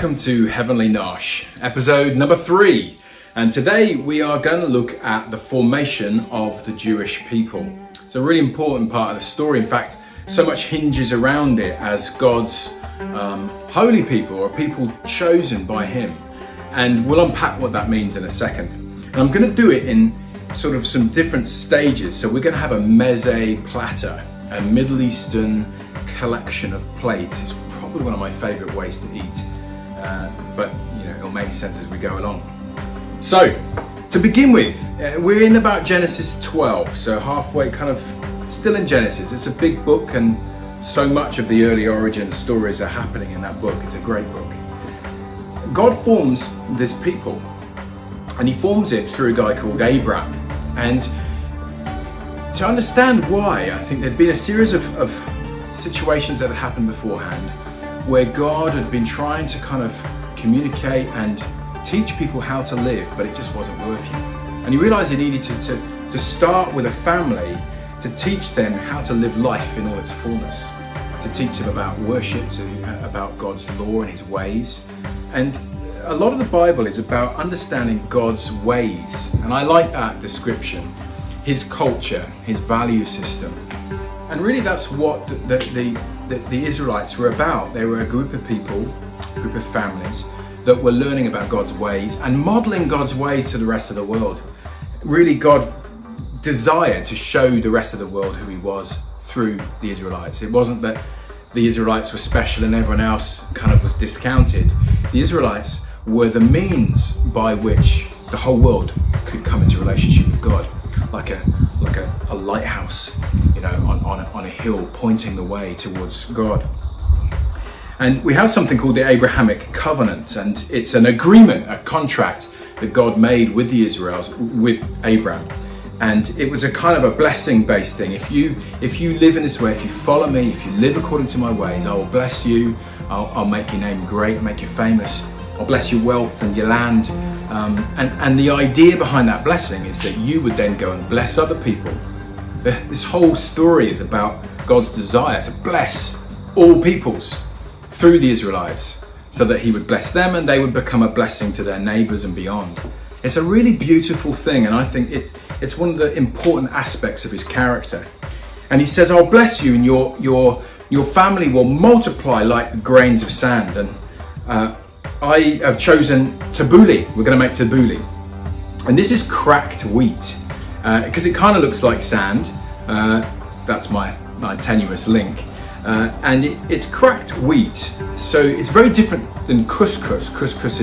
welcome to Heavenly Nosh, episode number 3. And today we are going to look at the formation of the Jewish people. It's a really important part of the story. In fact, so much hinges around it as God's holy people, or people chosen by Him. And we'll unpack what that means in a second. And I'm going to do it in sort of some different stages. So we're going to have a meze platter, a Middle Eastern collection of plates. It's probably one of my favorite ways to eat, but you know, it'll make sense as we go along. So to begin with, we're in about Genesis 12, so halfway, kind of still in Genesis. It's a big book, and so much of the early origin stories are happening in that book. It's a great book. God forms this people, and He forms it through a guy called Abraham. And to understand why, I think there'd been a series of situations that had happened beforehand where God had been trying to kind of communicate and teach people how to live, but it just wasn't working. And He realized He needed to start with a family to teach them how to live life in all its fullness, to teach them about worship, about God's law and His ways. And a lot of the Bible is about understanding God's ways, and I like that description. His culture, His value system. And really that's what the Israelites were about. They were a group of people, a group of families that were learning about God's ways and modeling God's ways to the rest of the world. Really, God desired to show the rest of the world who He was through the Israelites. It wasn't that the Israelites were special and everyone else kind of was discounted. The Israelites were the means by which the whole world could come into relationship with God, like a lighthouse, you know, on a hill pointing the way towards God. And we have something called the Abrahamic covenant, and it's an agreement, a contract that God made with the Israelites, with Abraham. And it was a kind of a blessing-based thing. If you live in this way, if you follow me, if you live according to my ways, I will bless you. I'll make your name great, make you famous. I'll bless your wealth and your land. And the idea behind that blessing is that you would then go and bless other people. This whole story is about God's desire to bless all peoples through the Israelites, so that He would bless them and they would become a blessing to their neighbors and beyond. It's a really beautiful thing, and I think it's one of the important aspects of His character. And He says, I'll bless you, and your family will multiply like grains of sand. And I have chosen tabbouleh. We're going to make tabbouleh. And this is cracked wheat, because it kind of looks like sand. That's my tenuous link. And it's cracked wheat. So it's very different than couscous. Couscous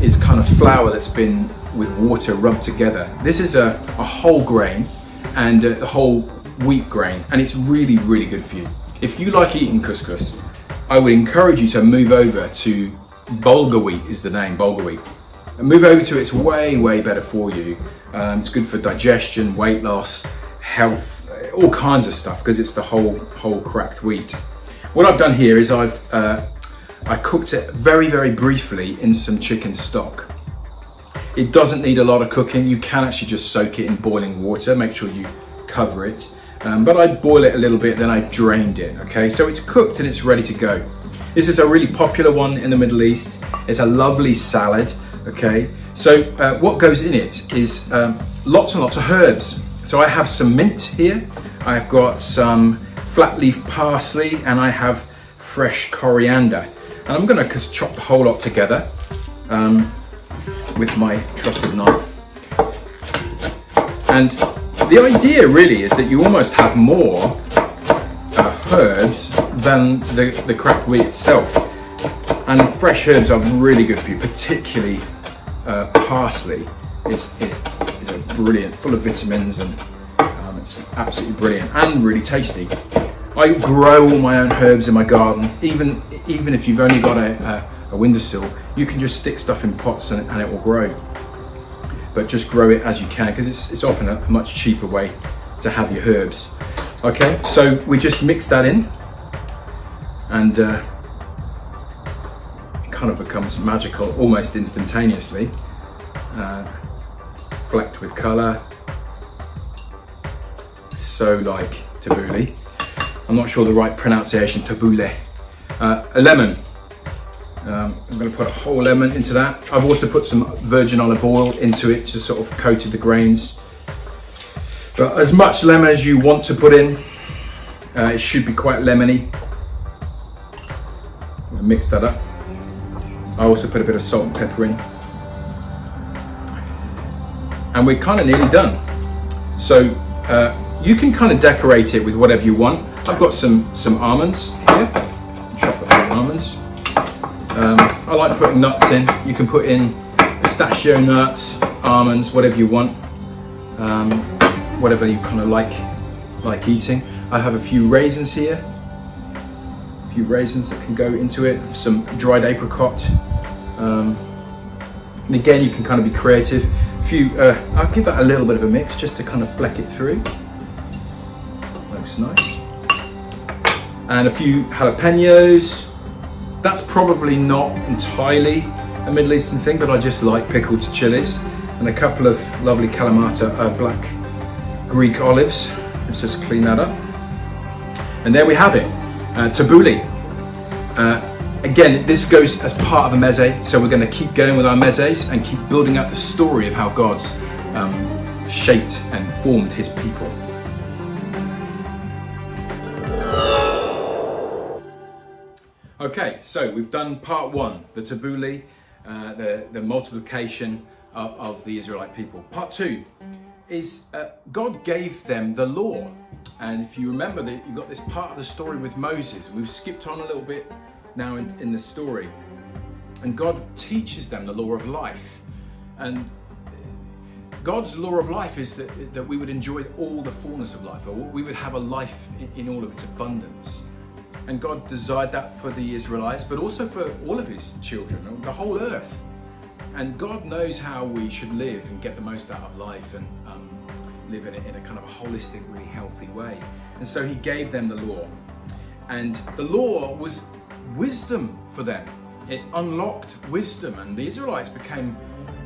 is kind of flour that's been with water rubbed together. This is a whole grain and a whole wheat grain. And it's really, really good for you. If you like eating couscous, I would encourage you to move over to bulgur wheat is the name, bulgur wheat. And move over to it, it's way, way better for you. It's good for digestion, weight loss, health, all kinds of stuff, because it's the whole cracked wheat. What I've done here is I cooked it very, very briefly in some chicken stock. It doesn't need a lot of cooking. You can actually just soak it in boiling water. Make sure you cover it. But I boil it a little bit, then I drained it, okay? So it's cooked and it's ready to go. This is a really popular one in the Middle East. It's a lovely salad, okay? So what goes in it is lots and lots of herbs. So I have some mint here. I've got some flat leaf parsley, and I have fresh coriander. And I'm gonna just chop the whole lot together with my trusted knife. And the idea really is that you almost have more herbs than the cracked wheat itself. And fresh herbs are really good for you, particularly parsley is a brilliant, full of vitamins, and it's absolutely brilliant and really tasty. I grow all my own herbs in my garden. Even if you've only got a windowsill, you can just stick stuff in pots and it will grow. But just grow it as you can, because it's often a much cheaper way to have your herbs. Okay, so we just mix that in, and it kind of becomes magical almost instantaneously. Flecked with colour, so like tabbouleh. I'm not sure the right pronunciation, tabbouleh. A lemon, I'm going to put a whole lemon into that. I've also put some virgin olive oil into it to sort of coated the grains. But as much lemon as you want to put in, it should be quite lemony. Mix that up. I also put a bit of salt and pepper in. And we're kind of nearly done. So you can kind of decorate it with whatever you want. I've got some almonds here. Chop a few almonds. I like putting nuts in. You can put in pistachio nuts, almonds, whatever you want. Whatever you kind of like eating. I have a few raisins here. A few raisins that can go into it. Some dried apricot. And again, you can kind of be creative. I'll give that a little bit of a mix just to kind of fleck it through. Looks nice. And a few jalapenos. That's probably not entirely a Middle Eastern thing, but I just like pickled chilies. And a couple of lovely Kalamata black Greek olives. Let's just clean that up. And there we have it, tabbouleh. Again, this goes as part of a meze, so we're going to keep going with our mezes and keep building up the story of how God's shaped and formed his people. Okay, so we've done part one, the tabbouleh, the multiplication of the Israelite people. Part two is God gave them the law. And if you remember that you've got this part of the story with Moses, we've skipped on a little bit now in the story, and God teaches them the law of life. And God's law of life is that we would enjoy all the fullness of life, or we would have a life in all of its abundance. And God desired that for the Israelites, but also for all of his children, the whole earth. And God knows how we should live and get the most out of life and live in a kind of a holistic, really healthy way. And so he gave them the law. And the law was wisdom for them. It unlocked wisdom, and the Israelites became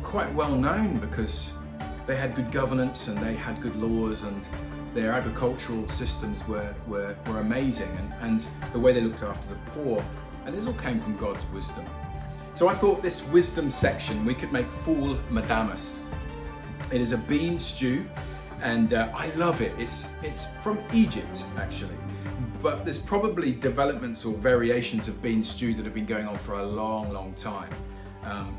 quite well known because they had good governance and they had good laws, and their agricultural systems were amazing, and the way they looked after the poor. And this all came from God's wisdom. So I thought this wisdom section we could make full madamas. It is a bean stew, and I love it. It's from Egypt actually. But there's probably developments or variations of bean stew that have been going on for a long, long time.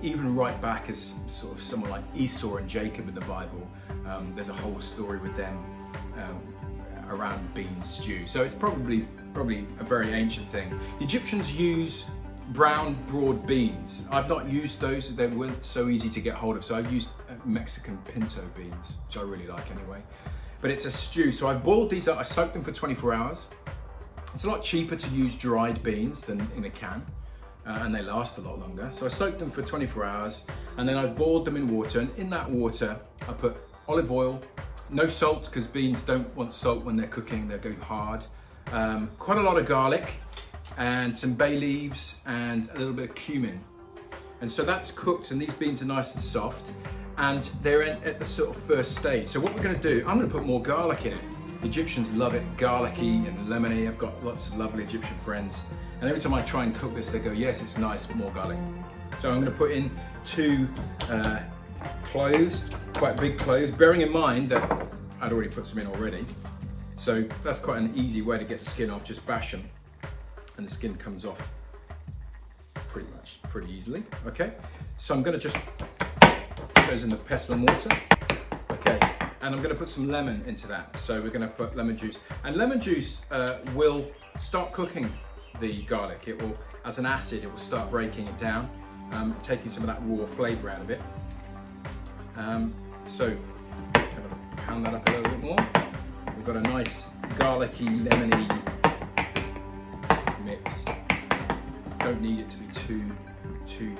Even right back as sort of someone like Esau and Jacob in the Bible, there's a whole story with them around bean stew. So it's probably a very ancient thing. The Egyptians use brown broad beans. I've not used those, they weren't so easy to get hold of, so I've used Mexican pinto beans, which I really like anyway. But it's a stew, so I've boiled these up, I soaked them for 24 hours. It's a lot cheaper to use dried beans than in a can, and they last a lot longer. So I soaked them for 24 hours, and then I boiled them in water, and in that water I put olive oil, no salt, because beans don't want salt when they're cooking, they go hard. Quite a lot of garlic, and some bay leaves, and a little bit of cumin. And so that's cooked, and these beans are nice and soft, and they're at the sort of first stage. So what we're going to do, I'm going to put more garlic in it. The Egyptians love it garlicky and lemony. I've got lots of lovely Egyptian friends, and every time I try and cook this, they go, yes, it's nice, but more garlic. So I'm going to put in 2 cloves, quite big cloves, bearing in mind that I'd already put some in already. So that's quite an easy way to get the skin off, just bash them, and the skin comes off pretty easily. Okay, so I'm going to just put those in the pestle and mortar. Okay, and I'm going to put some lemon into that. So we're going to put lemon juice, and lemon juice will start cooking the garlic. It will, as an acid, it will start breaking it down, taking some of that raw flavour out of it. So kind of pound that up a little bit more. We've got a nice garlicky, lemony mix. Don't need it to be too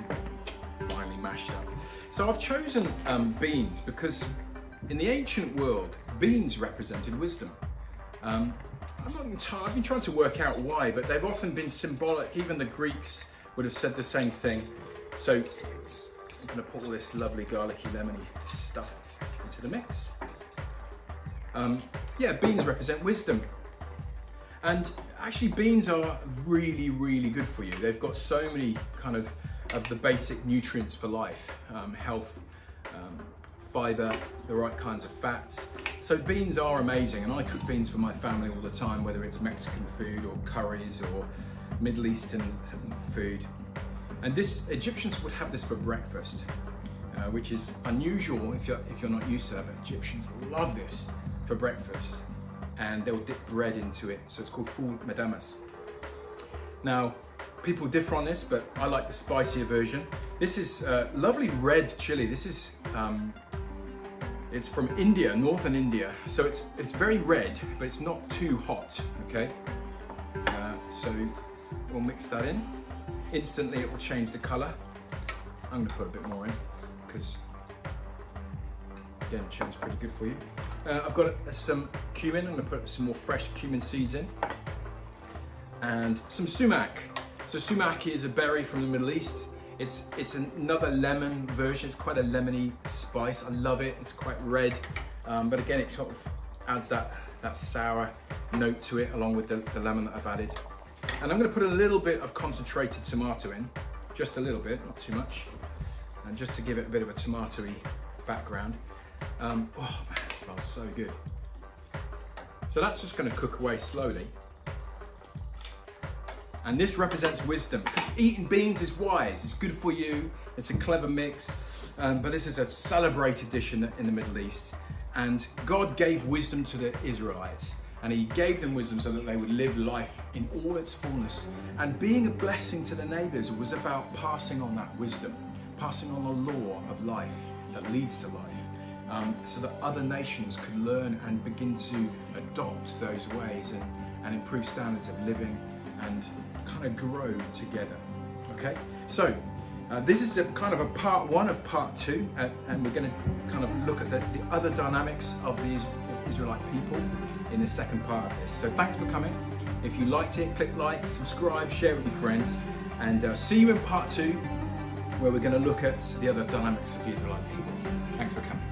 finely mashed up. So I've chosen beans because in the ancient world, beans represented wisdom. I've been trying to work out why, but they've often been symbolic. Even the Greeks would have said the same thing. So I'm going to put all this lovely garlicky, lemony stuff into the mix. Yeah, beans represent wisdom. And actually beans are really, really good for you. They've got so many kind of the basic nutrients for life, health, fiber, the right kinds of fats. So beans are amazing, and I cook beans for my family all the time, whether it's Mexican food or curries or Middle Eastern food. And Egyptians would have this for breakfast, which is unusual if you're not used to that, but Egyptians love this for breakfast, and they'll dip bread into it, so it's called ful medamas. Now, people differ on this, but I like the spicier version. This is lovely red chili. This is it's from India, northern India, so it's very red, but it's not too hot. Okay, so we'll mix that in. Instantly, it will change the color. I'm going to put a bit more in because, again, chili's pretty good for you. I've got some cumin. I'm going to put some more fresh cumin seeds in, and some sumac. So sumac is a berry from the Middle East. It's another lemon version. It's quite a lemony spice. I love it. It's quite red, but again, it sort of adds that sour note to it, along with the lemon that I've added. And I'm going to put a little bit of concentrated tomato in, just a little bit, not too much, and just to give it a bit of a tomatoey background. Oh man, it smells so good. So that's just going to cook away slowly. And this represents wisdom. Eating beans is wise, it's good for you, it's a clever mix, but this is a celebrated dish in the Middle East. And God gave wisdom to the Israelites, and He gave them wisdom so that they would live life in all its fullness. And being a blessing to the neighbors was about passing on that wisdom, passing on the law of life that leads to life, so that other nations could learn and begin to adopt those ways and improve standards of living and kind of grow together. Okay, so this is a kind of a part one of part two, and we're going to kind of look at the other dynamics of these Israelite people in the second part of this. So thanks for coming. If you liked it, click like, subscribe, share with your friends, and see you in part two, where we're going to look at the other dynamics of the Israelite people. Thanks for coming.